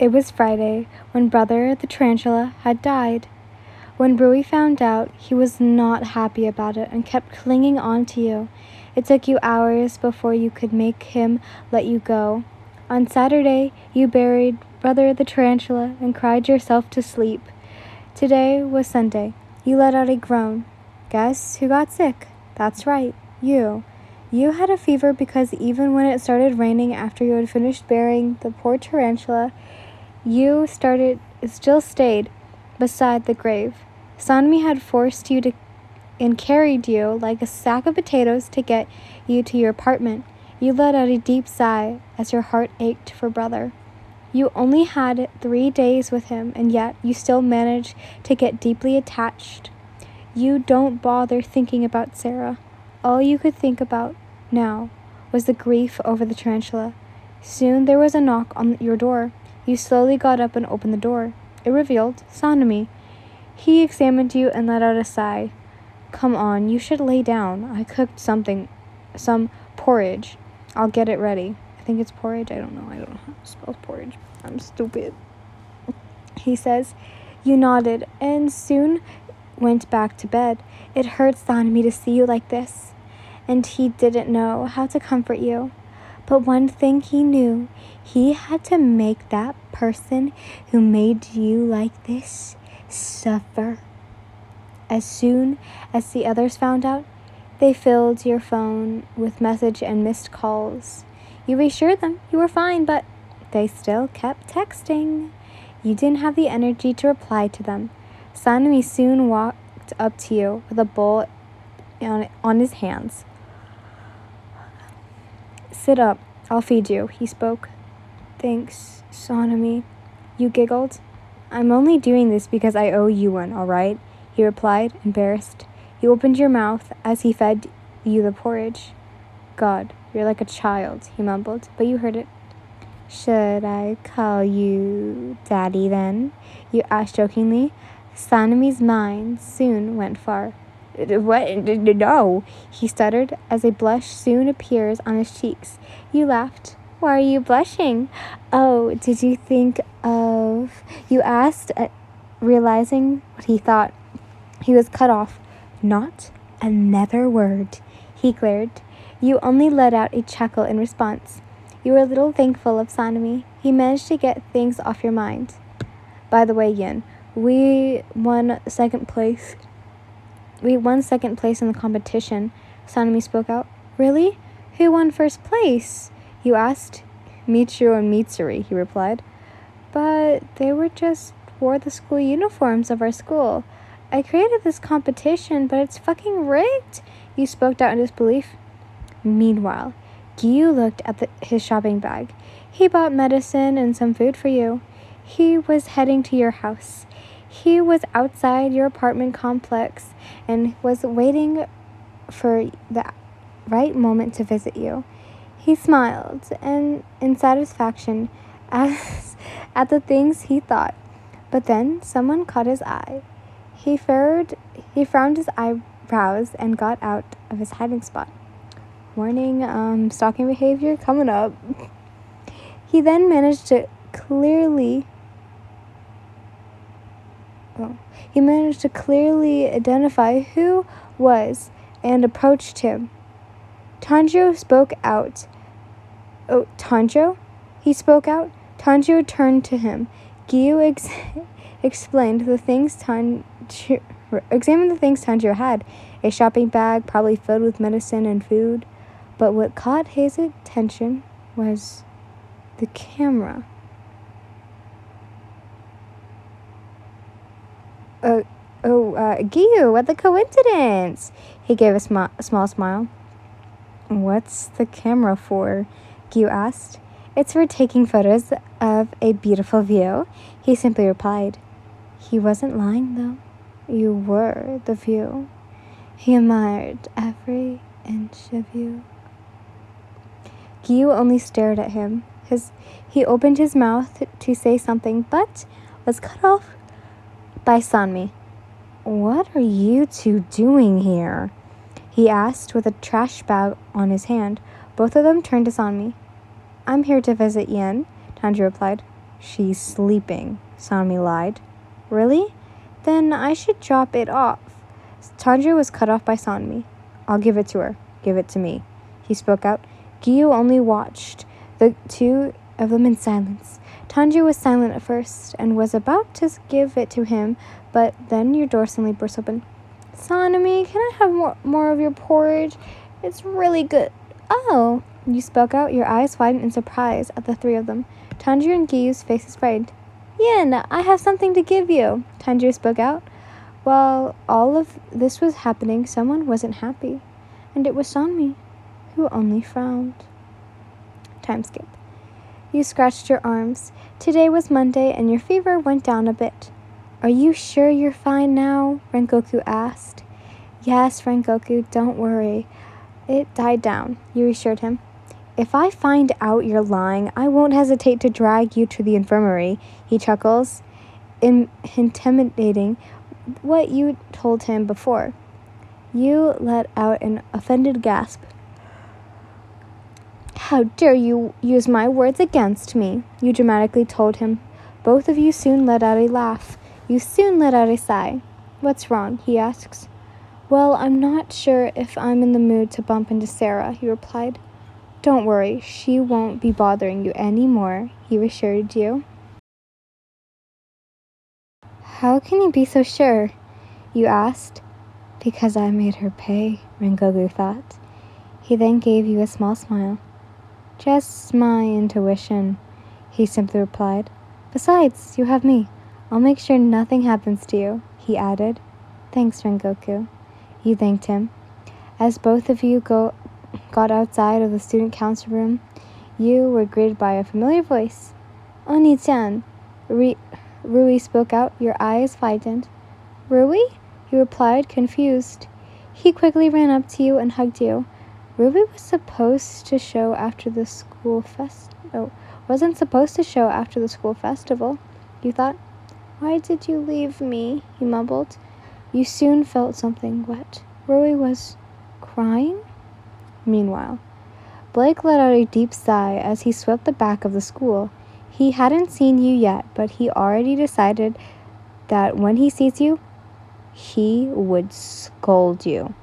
It was Friday, when Brother the Tarantula had died. When Rui found out, he was not happy about it and kept clinging on to you. It took you hours before you could make him let you go. On Saturday, you buried Brother the Tarantula and cried yourself to sleep. Today was Sunday. You let out a groan. Guess who got sick? That's right, you. You had a fever because even when it started raining after you had finished burying the poor tarantula, you still stayed beside the grave. Sanmi had forced you to and carried you like a sack of potatoes to get you to your apartment. You let out a deep sigh as your heart ached for Brother. You only had 3 days with him, and yet you still managed to get deeply attached. You don't bother thinking about Sarah. All you could think about now was the grief over the tarantula. Soon there was a knock on your door. You slowly got up and opened the door. It revealed Sanami. He examined you and let out a sigh. Come on, you should lay down. I cooked some porridge. I'll get it ready. I think it's porridge. I don't know how to spell porridge. I'm stupid. He says. You nodded and soon went back to bed. It hurt Sanami to see you like this, and he didn't know how to comfort you. But one thing he knew, he had to make that person who made you like this suffer. As soon as the others found out, they filled your phone with message and missed calls. You reassured them you were fine, but they still kept texting. You didn't have the energy to reply to them. Sanami soon walked up to you with a bowl on his hands. Sit up, I'll feed you, he spoke. Thanks, Sanami. You giggled. I'm only doing this because I owe you one, all right? He replied, embarrassed. You opened your mouth as he fed you the porridge. God, you're like a child, he mumbled, but you heard it. Should I call you Daddy then? You asked jokingly. Sanami's mind soon went far. What? No, he stuttered as a blush soon appears on his cheeks. You laughed. Why are you blushing? Oh, did you think of... You asked, realizing what he thought. He was cut off. Not another word, he glared. You only let out a chuckle in response. You were a little thankful of Sanami. He managed to get things off your mind. By the way, Yin, we won second place in the competition, Sanami spoke out. Really? Who won first place? You asked. Michiru and Mitsuri, he replied. But they wore the school uniforms of our school. I created this competition, but it's fucking rigged, you spoke out in disbelief. Meanwhile, Gyu looked at his shopping bag. He bought medicine and some food for you. He was heading to your house. He was outside your apartment complex and was waiting for the right moment to visit you. He smiled and in satisfaction at the things he thought. But then someone caught his eye. He frowned his eyebrows and got out of his hiding spot. Warning, stalking behavior coming up. He then managed to clearly identify who was and approached him. Tanjiro spoke out. Oh, Tanjiro? He spoke out. Tanjiro turned to him. Gyu examined the things Tanjiro had. A shopping bag, probably filled with medicine and food. But what caught his attention was the camera. Gyu, what a coincidence! He gave a small smile. What's the camera for? Gyu asked. It's for taking photos of a beautiful view, he simply replied. He wasn't lying, though. You were the view. He admired every inch of you. Gyu only stared at him. He opened his mouth to say something, but was cut off by Sanmi. What are you two doing here? He asked with a trash bag on his hand. Both of them turned to Sanmi. I'm here to visit Yen, Tanjiro replied. She's sleeping, Sanmi lied. Really? Then I should drop it off. Tanjiro was cut off by Sanmi. I'll give it to her. Give it to me, he spoke out. Gyu only watched the two of them in silence. Tanjiro was silent at first and was about to give it to him, but then your door suddenly burst open. Sanmi, can I have more of your porridge? It's really good. Oh, you spoke out, your eyes widened in surprise at the three of them. Tanjiro and Gyu's faces brightened. Yin, I have something to give you, Tanjiro spoke out. While all of this was happening, someone wasn't happy, and it was Sanmi, who only frowned. Time skip. You scratched your arms. Today was Monday, and your fever went down a bit. Are you sure you're fine now? Rengoku asked. Yes, Rengoku, don't worry. It died down, you assured him. If I find out you're lying, I won't hesitate to drag you to the infirmary, he chuckles, intimidating what you told him before. You let out an offended gasp. How dare you use my words against me, you dramatically told him. Both of you soon let out a laugh. You soon let out a sigh. What's wrong, he asks. Well, I'm not sure if I'm in the mood to bump into Sarah, he replied. Don't worry, she won't be bothering you anymore, he assured you. How can you be so sure? You asked. Because I made her pay, Rengoku thought. He then gave you a small smile. Just my intuition, he simply replied. Besides, you have me. I'll make sure nothing happens to you, he added. Thanks, Rengoku. You thanked him. As both of you got outside of the student council room, you were greeted by a familiar voice. Oni-chan, Rui spoke out, your eyes widened. Rui? You replied, confused. He quickly ran up to you and hugged you. Rui was supposed to show after the school wasn't supposed to show after the school festival, you thought. Why did you leave me? He mumbled. You soon felt something wet. Rui was crying? Meanwhile, Blake let out a deep sigh as he swept the back of the school. He hadn't seen you yet, but he already decided that when he sees you, he would scold you.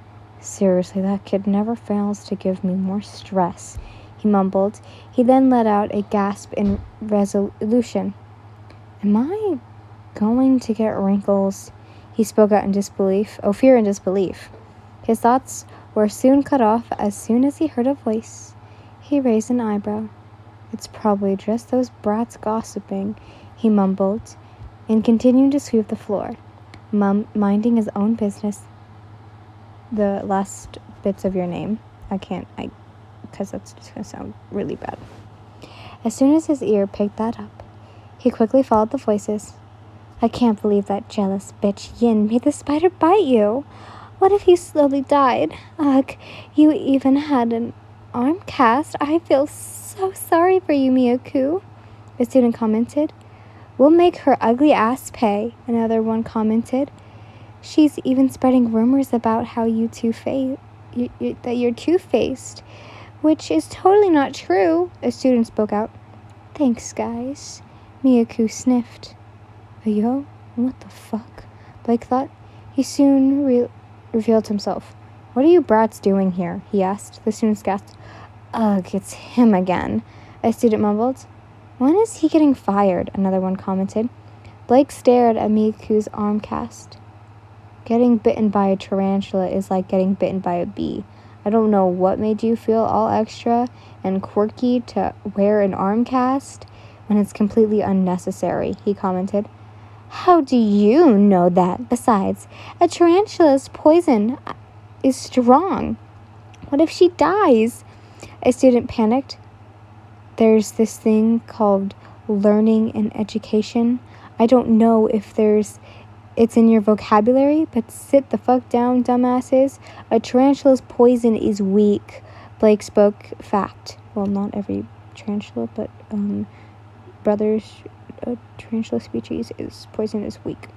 Seriously, that kid never fails to give me more stress, he mumbled. He then let out a gasp in resolution. Am I going to get wrinkles? He spoke out in disbelief. Oh, fear and disbelief. His thoughts were soon cut off as soon as he heard a voice. He raised an eyebrow. It's probably just those brats gossiping, he mumbled, and continued to sweep the floor, minding his own business. The last bits of your name, because that's just going to sound really bad. As soon as his ear picked that up, he quickly followed the voices. I can't believe that jealous bitch Yin made the spider bite you. What if you slowly died? Ugh, you even had an arm cast. I feel so sorry for you, Miyaku, a student commented. We'll make her ugly ass pay, another one commented. She's even spreading rumors about how that you're two-faced, which is totally not true, a student spoke out. Thanks, guys, Miyaku sniffed. Yo, what the fuck? Blake thought. He soon revealed himself. What are you brats doing here? He asked. The students gasped. Ugh, it's him again, a student mumbled. When is he getting fired? Another one commented. Blake stared at Miyaku's arm cast. Getting bitten by a tarantula is like getting bitten by a bee. I don't know what made you feel all extra and quirky to wear an arm cast when it's completely unnecessary, he commented. How do you know that? Besides, a tarantula's poison is strong. What if she dies? A student panicked. There's this thing called learning and education. I don't know if it's in your vocabulary, but sit the fuck down, dumbasses. A tarantula's poison is weak. Blake spoke fact. Well, not every tarantula, but tarantula species poison is weak.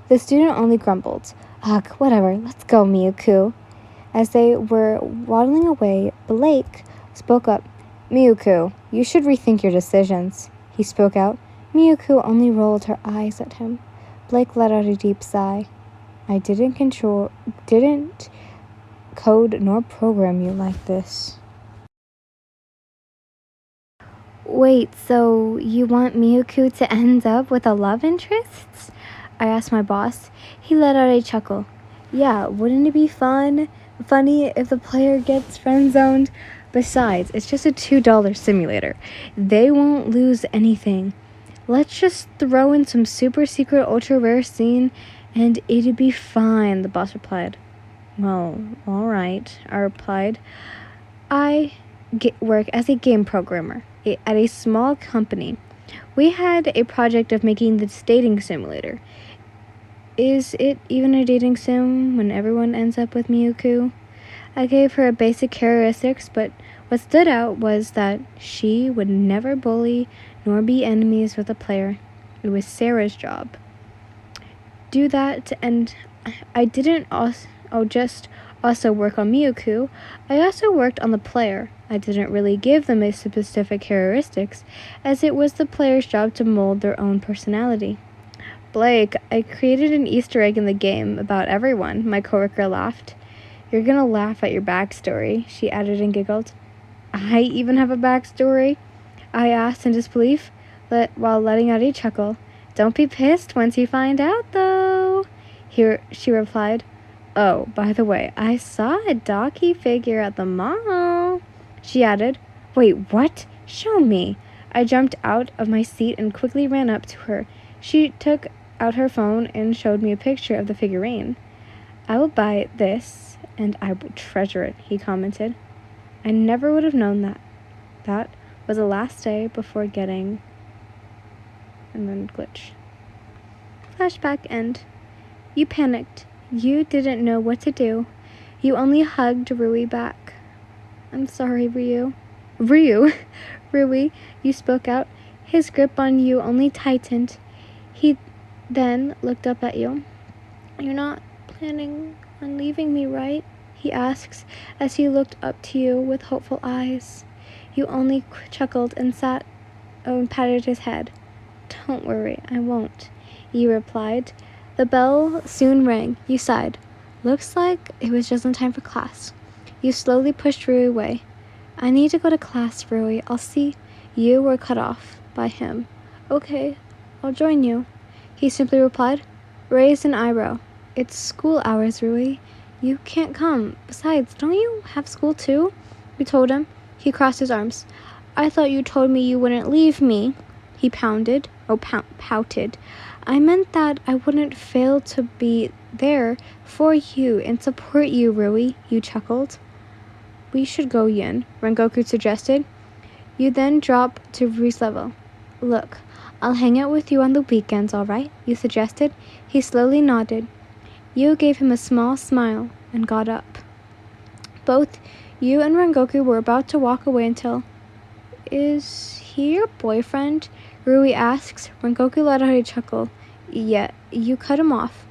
The student only grumbled. Ugh, whatever, let's go, Miyaku. As they were waddling away, Blake spoke up. Miyuku, you should rethink your decisions, he spoke out. Miyuku only rolled her eyes at him. Blake let out a deep sigh. I didn't code nor program you like this. Wait, so you want Miyuku to end up with a love interest? I asked my boss. He let out a chuckle. Yeah, wouldn't it be funny if the player gets friend-zoned? Besides, it's just a $2 simulator. They won't lose anything. Let's just throw in some super secret ultra rare scene and it'd be fine, the boss replied. Well, alright, I replied. I work as a game programmer at a small company. We had a project of making this dating simulator. Is it even a dating sim when everyone ends up with Miyuku? I gave her basic characteristics, but what stood out was that she would never bully nor be enemies with a player. It was Sarah's job. Do that, and I didn't just also work on Miyuku. I also worked on the player. I didn't really give them a specific characteristics, as it was the player's job to mold their own personality. Blake, I created an Easter egg in the game about everyone, my coworker laughed. You're gonna laugh at your backstory, she added and giggled. I even have a backstory? I asked in disbelief, while letting out a chuckle. Don't be pissed once you find out, though, she replied. Oh, by the way, I saw a Docky figure at the mall, she added. Wait, what? Show me. I jumped out of my seat and quickly ran up to her. She took out her phone and showed me a picture of the figurine. I will buy this, and I will treasure it, he commented. I never would have known that. That was the last day before getting... and then glitch. Flashback end. You panicked. You didn't know what to do. You only hugged Rui back. I'm sorry, Rui, you spoke out. His grip on you only tightened. He then looked up at you. You're not planning on leaving me, right? He asks as he looked up to you with hopeful eyes. You only chuckled and patted his head. Don't worry, I won't, you replied. The bell soon rang. You sighed. Looks like it was just in time for class. You slowly pushed Rui away. I need to go to class, Rui. I'll see. You were cut off by him. Okay, I'll join you, he simply replied, raised an eyebrow. It's school hours, Rui. You can't come. Besides, don't you have school too? You told him. He crossed his arms. I thought you told me you wouldn't leave me, he pouted. I meant that I wouldn't fail to be there for you and support you, Rui, you chuckled. We should go, Yin, Rengoku suggested. You then drop to Rui's level. Look, I'll hang out with you on the weekends, all right? You suggested. He slowly nodded. You gave him a small smile and got up. Both you and Rengoku were about to walk away until... Is he your boyfriend? Rui asks. Rengoku let out a chuckle. Yeah, you cut him off.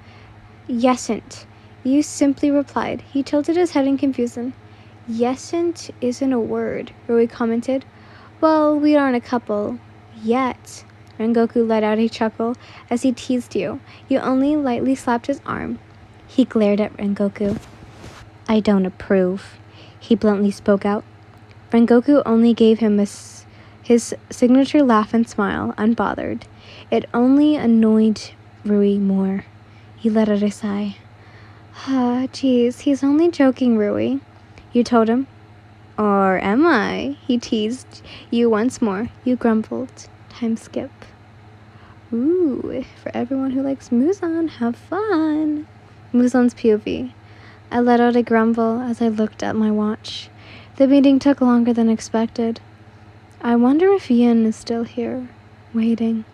Yesn't, you simply replied. He tilted his head in confusion. Yesn't isn't a word, Rui commented. Well, we aren't a couple. Yet. Rengoku let out a chuckle as he teased you. You only lightly slapped his arm. He glared at Rengoku. I don't approve, he bluntly spoke out. Rengoku only gave him his signature laugh and smile, unbothered. It only annoyed Rui more. He let out a sigh. Geez, he's only joking, Rui, you told him. Or am I? He teased you once more. You grumbled. Time skip. Ooh, for everyone who likes Muzan, have fun. Muzan's POV. I let out a grumble as I looked at my watch. The meeting took longer than expected. I wonder if Yin is still here, waiting.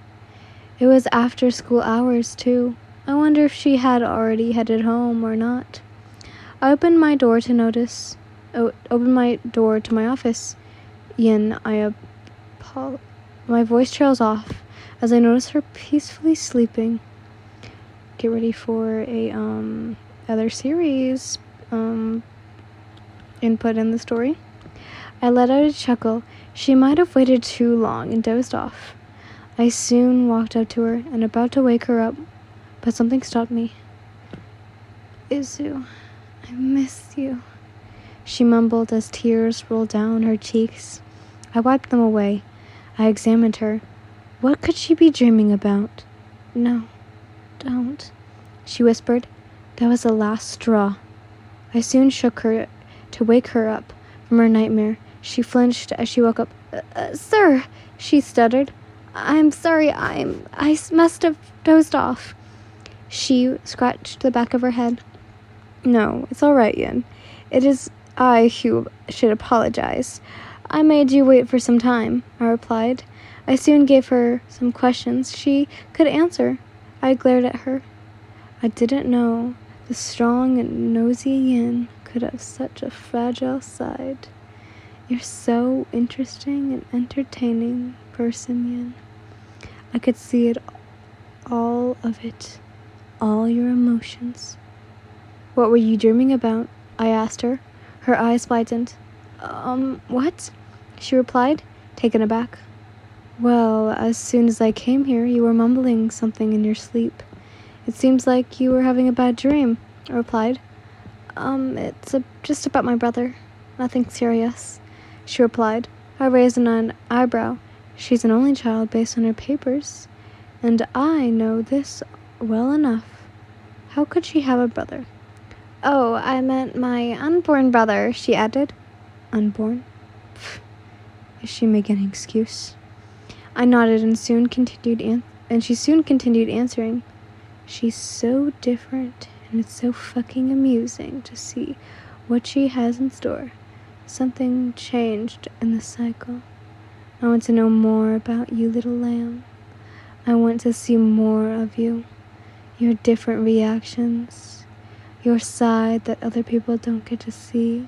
It was after school hours, too. I wonder if she had already headed home or not. I opened my door to my office. Yin, my voice trails off as I notice her peacefully sleeping. Get ready for a other series input in the story. I let out a chuckle. She might have waited too long and dozed off. I soon walked up to her and about to wake her up, but something stopped me. Izu, I miss you, she mumbled as tears rolled down her cheeks. I wiped them away. I examined her. What could she be dreaming about? No, don't, she whispered. That was the last straw. I soon shook her to wake her up from her nightmare. She flinched as she woke up. Sir, she stuttered. I'm sorry, I must have dozed off. She scratched the back of her head. No, it's all right, Yin. It is I who should apologize. I made you wait for some time, I replied. I soon gave her some questions she could answer. I glared at her. I didn't know the strong and nosy Yin could have such a fragile side. You're so interesting and entertaining person, Yin. I could see it, all of it, all your emotions. What were you dreaming about? I asked her. Her eyes widened. What? She replied, taken aback. Well, as soon as I came here, you were mumbling something in your sleep. It seems like you were having a bad dream, I replied. It's just about my brother. Nothing serious, she replied. I raised an eyebrow. She's an only child based on her papers, and I know this well enough. How could she have a brother? Oh, I meant my unborn brother, she added. Unborn? Pfft. Is she making an excuse? I nodded and she soon continued answering. She's so different, and it's so fucking amusing to see what she has in store. Something changed in the cycle. I want to know more about you, little lamb. I want to see more of you, your different reactions, your side that other people don't get to see.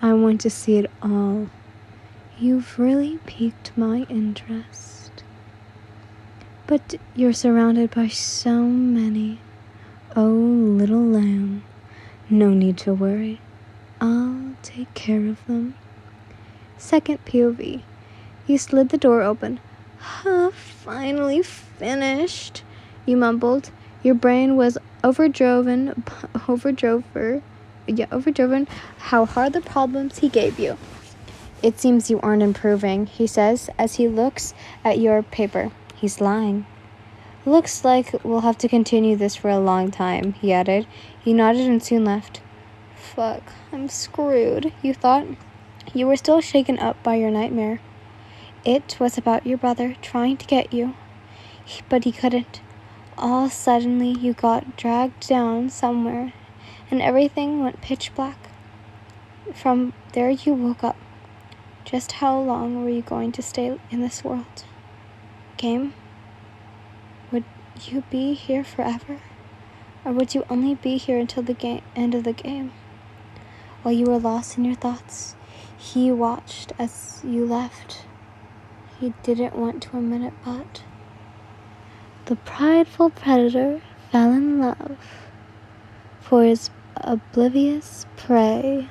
I want to see it all. You've really piqued my interest. But you're surrounded by so many. Oh, little lamb, no need to worry. I'll take care of them. Second POV. You slid the door open. Finally finished, you mumbled. Your brain was overdriven how hard the problems he gave you. It seems you aren't improving, he says as he looks at your paper. He's lying. Looks like we'll have to continue this for a long time, he added. He nodded and soon left. Fuck, I'm screwed, you thought. You were still shaken up by your nightmare. It was about your brother trying to get you, but he couldn't. All suddenly you got dragged down somewhere, and everything went pitch black. From there you woke up. Just how long were you going to stay in this world? Game? Would you be here forever? Or would you only be here until the end of the game? While you were lost in your thoughts, he watched as you left. He didn't want to admit it, but the prideful predator fell in love for his oblivious prey.